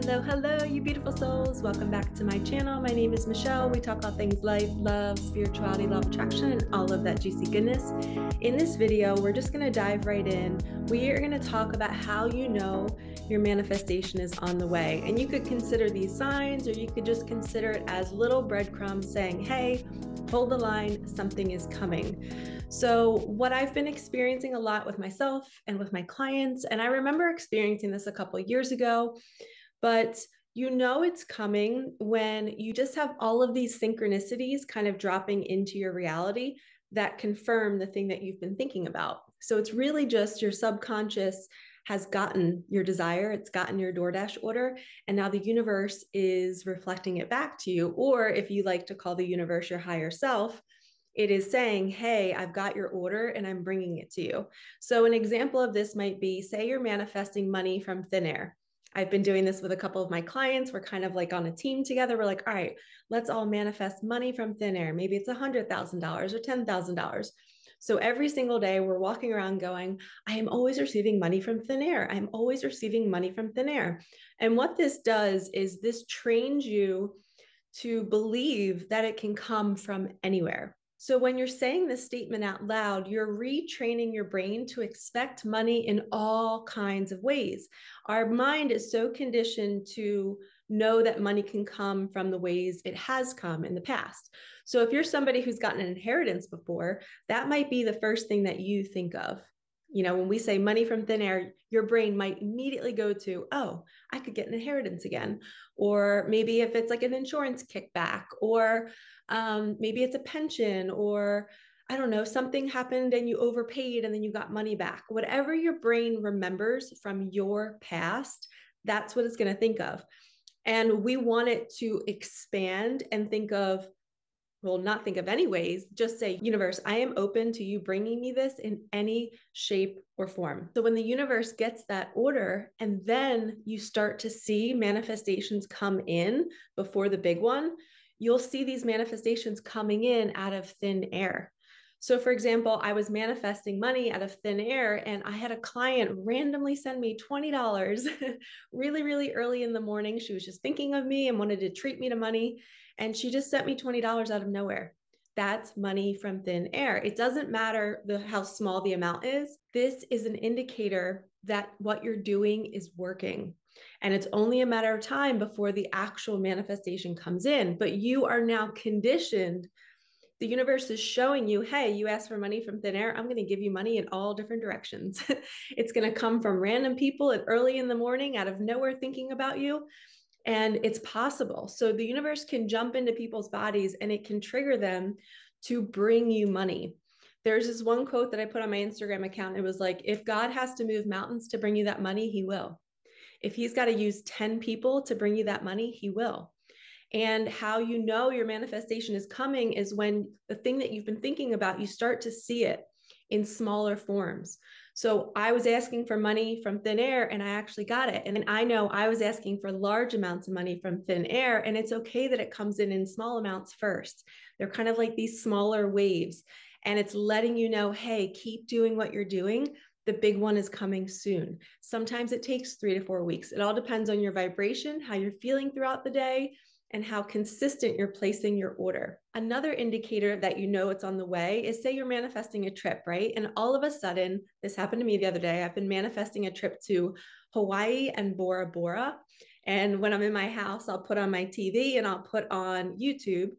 Hello, hello, you beautiful souls. Welcome back to my channel. My name is Michelle. We talk all things life, love, spirituality, law of attraction, and all of that juicy goodness. In this video, we're just going to dive right in. We are going to talk about how you know your manifestation is on the way. And you could consider these signs, or you could just consider it as little breadcrumbs saying, hey, hold the line, something is coming. So what I've been experiencing a lot with myself and with my clients, and I remember experiencing this a couple of years ago, but you know it's coming when you just have all of these synchronicities kind of dropping into your reality that confirm the thing that you've been thinking about. So it's really just your subconscious has gotten your desire, it's gotten your DoorDash order, and now the universe is reflecting it back to you. Or if you like to call the universe your higher self, it is saying, hey, I've got your order and I'm bringing it to you. So an example of this might be, say you're manifesting money from thin air. I've been doing this with a couple of my clients. We're kind of like on a team together. We're like, all right, let's all manifest money from thin air. Maybe it's $100,000 or $10,000. So every single day we're walking around going, I am always receiving money from thin air. I'm always receiving money from thin air. And what this does is this trains you to believe that it can come from anywhere. So when you're saying this statement out loud, you're retraining your brain to expect money in all kinds of ways. Our mind is so conditioned to know that money can come from the ways it has come in the past. So if you're somebody who's gotten an inheritance before, that might be the first thing that you think of. You know, when we say money from thin air, your brain might immediately go to, oh, I could get an inheritance again. Or maybe if it's like an insurance kickback, or maybe it's a pension, or I don't know, something happened and you overpaid and then you got money back. Whatever your brain remembers from your past, that's what it's going to think of. And we want it to expand and think of, well, not think of any ways, just say, universe, I am open to you bringing me this in any shape or form. So when the universe gets that order, and then you start to see manifestations come in before the big one, you'll see these manifestations coming in out of thin air. So for example, I was manifesting money out of thin air, and I had a client randomly send me $20 really, really early in the morning. She was just thinking of me and wanted to treat me to money. And she just sent me $20 out of nowhere. That's money from thin air. It doesn't matter how small the amount is. This is an indicator that what you're doing is working. And it's only a matter of time before the actual manifestation comes in. But you are now conditioned. The universe is showing you, hey, you asked for money from thin air. I'm going to give you money in all different directions. It's going to come from random people at early in the morning out of nowhere thinking about you. And it's possible. So the universe can jump into people's bodies and it can trigger them to bring you money. There's this one quote that I put on my Instagram account. It was like, if God has to move mountains to bring you that money, he will. If he's got to use 10 people to bring you that money, he will. And how you know your manifestation is coming is when the thing that you've been thinking about, you start to see it in smaller forms. So I was asking for money from thin air and I actually got it. And I know I was asking for large amounts of money from thin air, and it's okay that it comes in small amounts first. They're kind of like these smaller waves, and it's letting you know, hey, keep doing what you're doing. The big one is coming soon. Sometimes it takes 3 to 4 weeks. It all depends on your vibration, how you're feeling throughout the day, and how consistent you're placing your order. Another indicator that you know it's on the way is, say you're manifesting a trip, right? And all of a sudden, this happened to me the other day, I've been manifesting a trip to Hawaii and Bora Bora. And when I'm in my house, I'll put on my TV and I'll put on YouTube,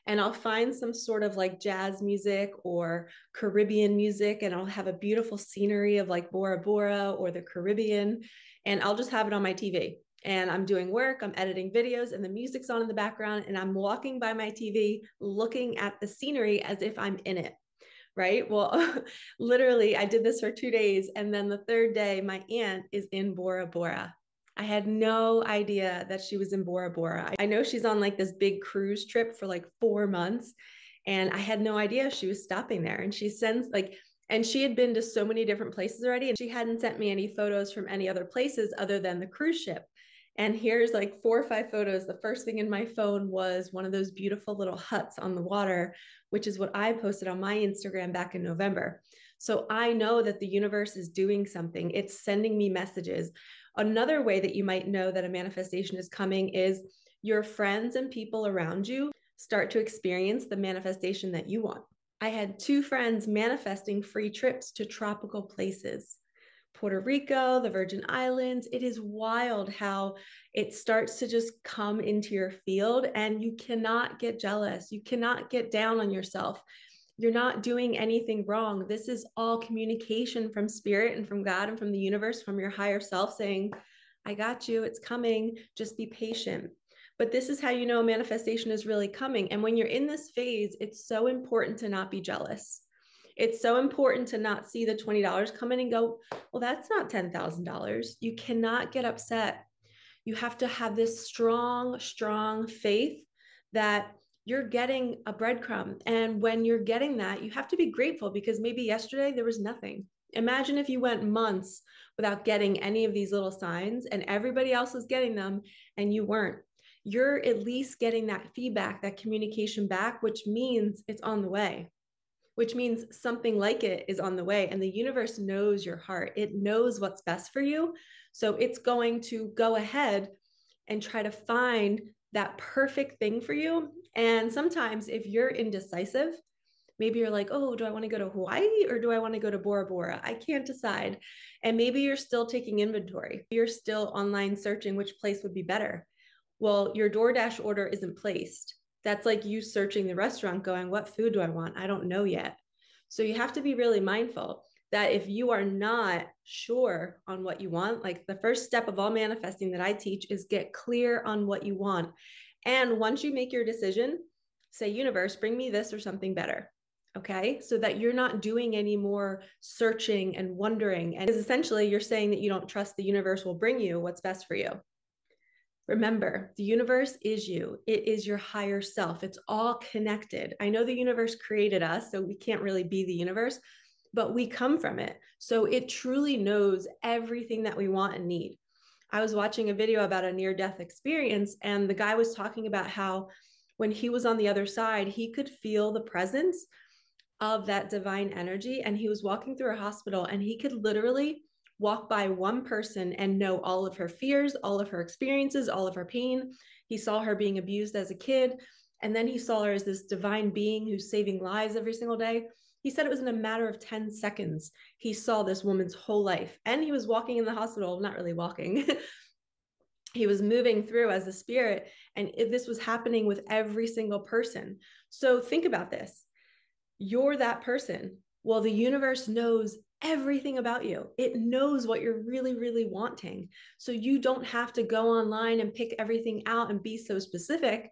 and I'll find some sort of like jazz music or Caribbean music, and I'll have a beautiful scenery of like Bora Bora or the Caribbean, and I'll just have it on my TV. And I'm doing work, I'm editing videos, and the music's on in the background, and I'm walking by my TV looking at the scenery as if I'm in it, right? Well, literally, I did this for 2 days, and then the third day, my aunt is in Bora Bora. I had no idea that she was in Bora Bora. I know she's on like this big cruise trip for like 4 months, and I had no idea she was stopping there. And she sends like, and she had been to so many different places already, and she hadn't sent me any photos from any other places other than the cruise ship. And here's like 4 or 5 photos. The first thing in my phone was one of those beautiful little huts on the water, which is what I posted on my Instagram back in November. So I know that the universe is doing something. It's sending me messages. Another way that you might know that a manifestation is coming is your friends and people around you start to experience the manifestation that you want. I had 2 friends manifesting free trips to tropical places. Puerto Rico, the Virgin Islands. It is wild how it starts to just come into your field, and you cannot get jealous. You cannot get down on yourself. You're not doing anything wrong. This is all communication from spirit and from God and from the universe, from your higher self saying, I got you, it's coming, just be patient. But this is how you know manifestation is really coming. And when you're in this phase, it's so important to not be jealous. It's so important to not see the $20 come in and go, well, that's not $10,000. You cannot get upset. You have to have this strong, strong faith that you're getting a breadcrumb. And when you're getting that, you have to be grateful, because maybe yesterday there was nothing. Imagine if you went months without getting any of these little signs and everybody else was getting them and you weren't. You're at least getting that feedback, that communication back, which means it's on the way, which means something like it is on the way. And the universe knows your heart. It knows what's best for you. So it's going to go ahead and try to find that perfect thing for you. And sometimes if you're indecisive, maybe you're like, oh, do I want to go to Hawaii or do I want to go to Bora Bora? I can't decide. And maybe you're still taking inventory. You're still online searching which place would be better. Well, your DoorDash order isn't placed. That's like you searching the restaurant going, what food do I want? I don't know yet. So you have to be really mindful that if you are not sure on what you want, like the first step of all manifesting that I teach is get clear on what you want. And once you make your decision, say, universe, bring me this or something better. Okay. So that you're not doing any more searching and wondering. And essentially you're saying that you don't trust the universe will bring you what's best for you. Remember, the universe is you. It is your higher self. It's all connected. I know the universe created us, so we can't really be the universe, but we come from it. So it truly knows everything that we want and need. I was watching a video about a near-death experience, and the guy was talking about how when he was on the other side, he could feel the presence of that divine energy. And he was walking through a hospital, and he could literally walk by one person and know all of her fears, all of her experiences, all of her pain. He saw her being abused as a kid. And then he saw her as this divine being who's saving lives every single day. He said it was in a matter of 10 seconds. He saw this woman's whole life. And he was walking in the hospital, not really walking. He was moving through as a spirit. And this was happening with every single person. So think about this. You're that person. Well, the universe knows everything about you. It knows what you're really, really wanting. So you don't have to go online and pick everything out and be so specific.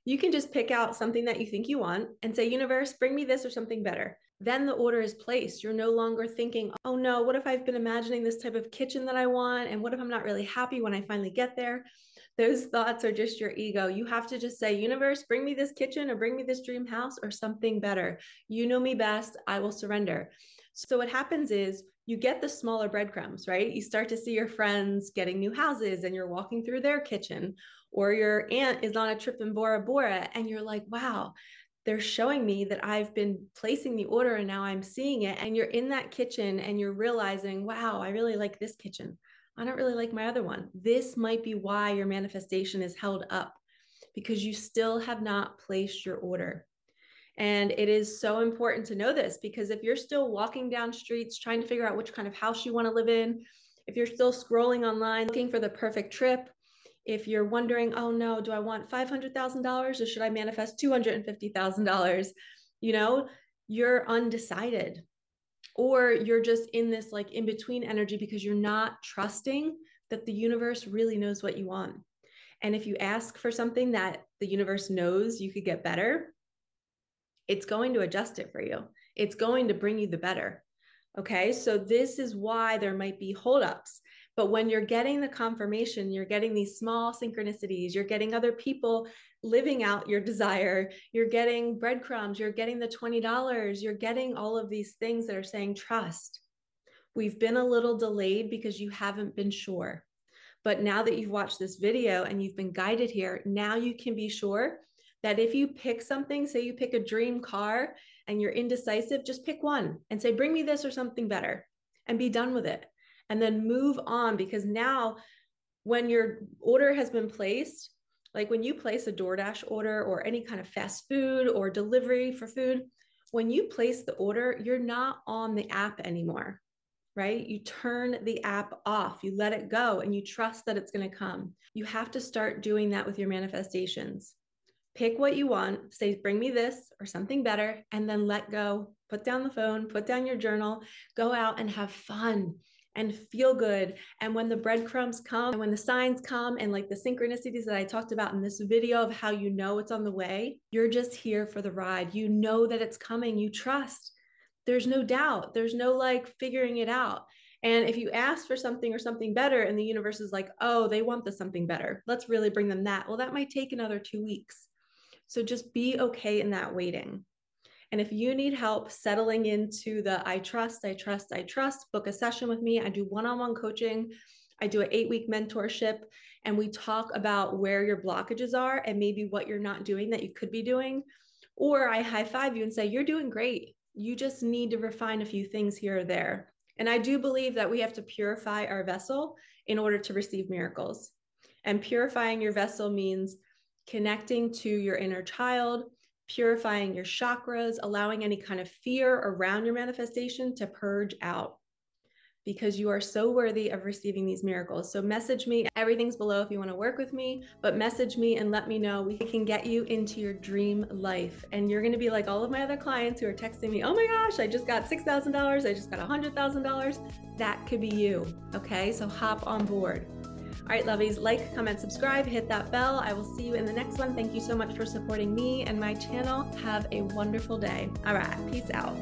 You can just pick out something that you think you want and say, universe, bring me this or something better. Then the order is placed. You're no longer thinking, oh no, what if I've been imagining this type of kitchen that I want? And what if I'm not really happy when I finally get there? Those thoughts are just your ego. You have to just say, universe, bring me this kitchen or bring me this dream house or something better. You know me best. I will surrender. So what happens is you get the smaller breadcrumbs, right? You start to see your friends getting new houses and you're walking through their kitchen, or your aunt is on a trip in Bora Bora and you're like, wow, they're showing me that I've been placing the order and now I'm seeing it. And you're in that kitchen and you're realizing, wow, I really like this kitchen. I don't really like my other one. This might be why your manifestation is held up, because you still have not placed your order. And it is so important to know this, because if you're still walking down streets trying to figure out which kind of house you want to live in, if you're still scrolling online looking for the perfect trip, if you're wondering, oh no, do I want $500,000 or should I manifest $250,000? You know, you're undecided, or you're just in this like in between energy because you're not trusting that the universe really knows what you want. And if you ask for something that the universe knows you could get better, it's going to adjust it for you. It's going to bring you the better. Okay. So this is why there might be holdups. But when you're getting the confirmation, you're getting these small synchronicities, you're getting other people living out your desire, you're getting breadcrumbs, you're getting the $20, you're getting all of these things that are saying trust. We've been a little delayed because you haven't been sure. But now that you've watched this video and you've been guided here, now you can be sure that if you pick something, say you pick a dream car, and you're indecisive, just pick one and say, bring me this or something better, and be done with it. And then move on, because now when your order has been placed, like when you place a DoorDash order or any kind of fast food or delivery for food, when you place the order, you're not on the app anymore, right? You turn the app off, you let it go, and you trust that it's going to come. You have to start doing that with your manifestations. Pick what you want, say, bring me this or something better, and then let go. Put down the phone, put down your journal, go out and have fun and feel good. And when the breadcrumbs come and when the signs come and like the synchronicities that I talked about in this video of how you know it's on the way, you're just here for the ride. You know that it's coming. You trust. There's no doubt. There's no like figuring it out. And if you ask for something or something better and the universe is like, oh, they want the something better, let's really bring them that. Well, that might take another 2 weeks. So just be okay in that waiting. And if you need help settling into the I trust, book a session with me. I do one-on-one coaching. I do an 8-week mentorship, and we talk about where your blockages are and maybe what you're not doing that you could be doing. Or I high five you and say, you're doing great. You just need to refine a few things here or there. And I do believe that we have to purify our vessel in order to receive miracles. And purifying your vessel means connecting to your inner child, purifying your chakras, allowing any kind of fear around your manifestation to purge out, because you are so worthy of receiving these miracles. So message me. Everything's below if you want to work with me, but message me and let me know. We can get you into your dream life. And you're going to be like all of my other clients who are texting me, oh my gosh, I just got $6,000. I just got $100,000. That could be you. Okay, so hop on board. All right, lovies, like, comment, subscribe, hit that bell. I will see you in the next one. Thank you so much for supporting me and my channel. Have a wonderful day. All right, peace out.